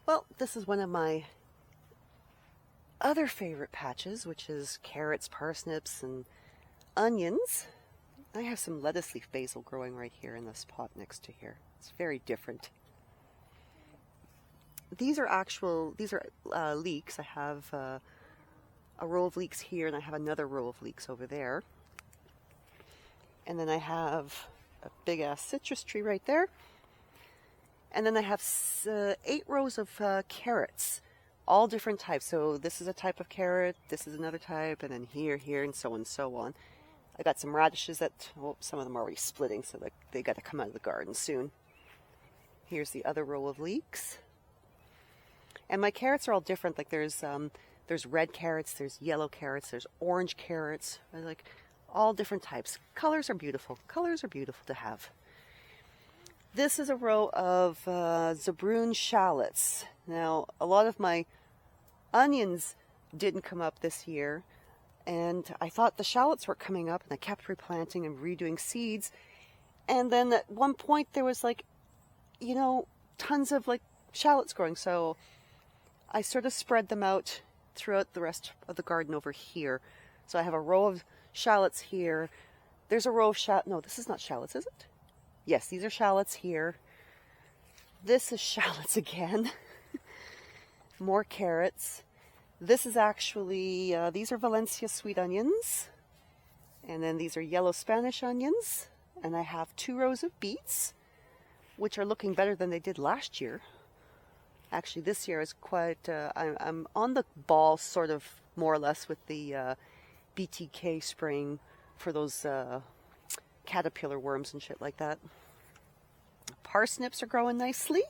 Well, this is one of my other favorite patches, which is carrots, parsnips, and onions. I have some lettuce leaf basil growing right here in this pot next to here. It's very different. These are leeks. I have a row of leeks here, and I have another row of leeks over there. And then I have a big ass citrus tree right there. And then I have 8 rows of carrots, all different types. So this is a type of carrot, this is another type, and then here, and so on and so on. I got some radishes that, well, some of them are already splitting, so they got to come out of the garden soon. Here's the other row of leeks. And my carrots are all different. Like there's red carrots, there's yellow carrots, there's orange carrots, like all different types. Colors are beautiful. Colors are beautiful to have. This is a row of zabroon shallots. Now, a lot of my onions didn't come up this year, and I thought the shallots were coming up, and I kept replanting and redoing seeds. And then at one point there was like, you know, tons of like shallots growing, so I sort of spread them out throughout the rest of the garden over here. So I have a row of shallots here. There's a row of no, this is not shallots, is it? Yes, these are shallots here. This is shallots again. More carrots. This is actually, these are Valencia sweet onions. And then these are yellow Spanish onions. And I have 2 rows of beets, which are looking better than they did last year. Actually, this year is quite, I'm on the ball sort of more or less with the BTK spraying for those caterpillar worms and shit like that. Parsnips are growing nicely.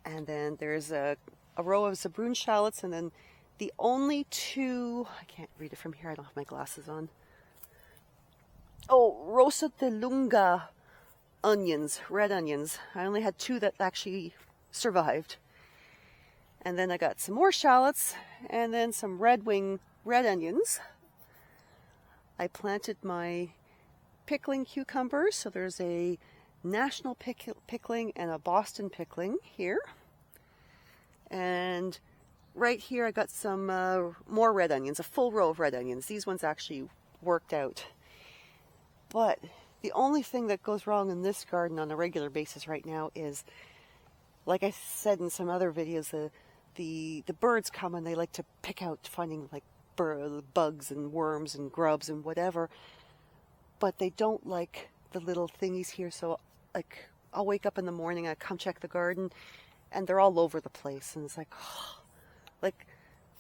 And then there's a row of zabroon shallots, and then the only 2, I can't read it from here, I don't have my glasses on. Oh, Rosa de Lunga onions, red onions. I only had 2 that actually survived. And then I got some more shallots, and then some red onions. I planted my pickling cucumbers, so there's a national pickling and a Boston pickling here. And right here I got some more red onions, a full row of red onions. These ones actually worked out. But the only thing that goes wrong in this garden on a regular basis right now is, like I said in some other videos, the birds come and they like to pick out finding like bugs and worms and grubs and whatever, but they don't like the little thingies here. So like I'll wake up in the morning, I come check the garden, and they're all over the place, and it's like, oh, like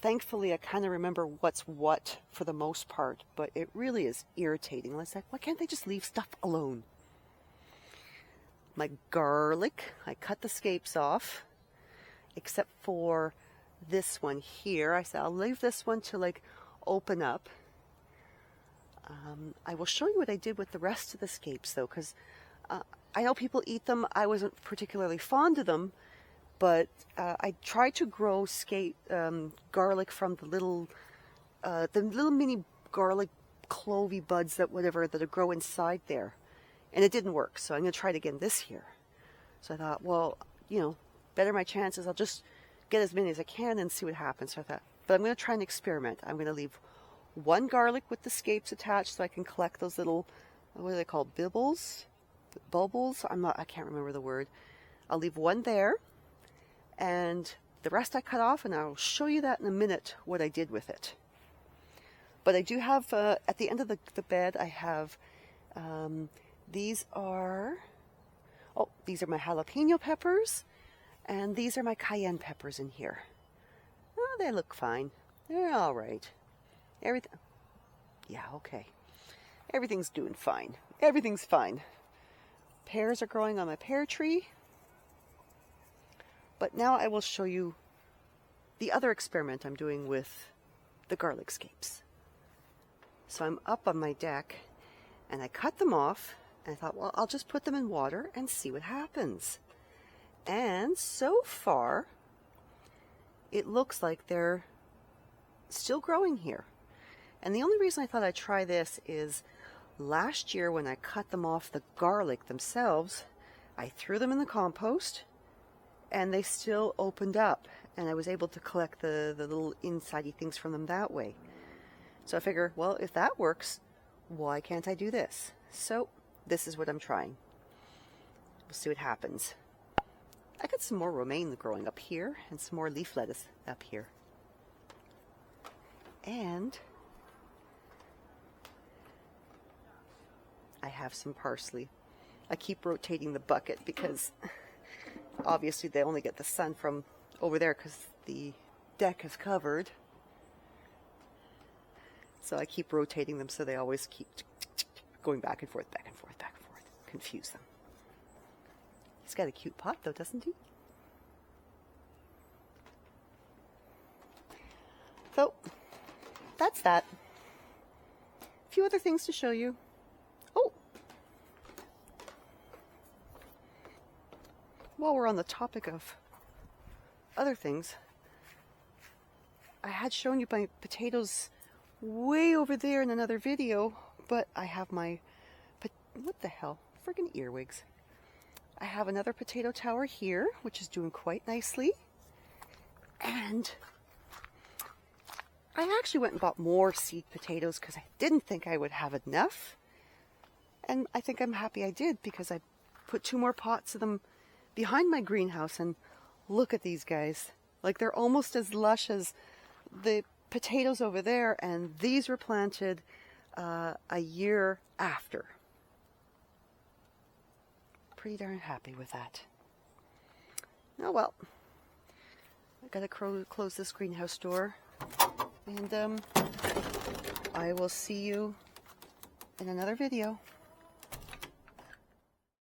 thankfully I kind of remember what's what for the most part, but it really is irritating. It's like, why can't they just leave stuff alone? My garlic, I cut the scapes off, except for this one here. I said I'll leave this one to like open up. I will show you what I did with the rest of the scapes though, because I know people eat them. I wasn't particularly fond of them, but I tried to grow garlic from the little mini garlic clovey buds that grow inside there, and it didn't work. So I'm going to try it again this year. So I thought, well, you know, better my chances. I'll just get as many as I can and see what happens. So I thought, but I'm going to try and experiment. I'm going to leave 1 garlic with the scapes attached so I can collect those little, what are they called, bubbles? I can't remember the word. I'll leave 1 there, and the rest I cut off, and I'll show you that in a minute what I did with it. But I do have, at the end of the bed, I have, these are my jalapeno peppers, and these are my cayenne peppers in here. Oh, they look fine. They're all right. Yeah, okay. Everything's doing fine. Everything's fine. Pears are growing on my pear tree. But now I will show you the other experiment I'm doing with the garlic scapes. So I'm up on my deck, and I cut them off, and I thought, well, I'll just put them in water and see what happens. And so far, it looks like they're still growing here. And the only reason I thought I'd try this is last year when I cut them off the garlic themselves, I threw them in the compost and they still opened up, and I was able to collect the little insidey things from them that way. So I figure, well, if that works, why can't I do this? So this is what I'm trying. We'll see what happens. I got some more romaine growing up here and some more leaf lettuce up here. And I have some parsley. I keep rotating the bucket because obviously they only get the sun from over there because the deck is covered. So I keep rotating them so they always keep going back and forth, back and forth, back and forth. Confuse them. He's got a cute pot though, doesn't he? So, that's that. A few other things to show you. Oh! While we're on the topic of other things, I had shown you my potatoes way over there in another video, but I have my, what the hell, friggin' earwigs. I have another potato tower here, which is doing quite nicely. And I actually went and bought more seed potatoes because I didn't think I would have enough. And I think I'm happy I did, because I put 2 more pots of them behind my greenhouse, and look at these guys. Like, they're almost as lush as the potatoes over there, and these were planted a year after. Pretty darn happy with that. Oh well, I gotta close this greenhouse door, and I will see you in another video.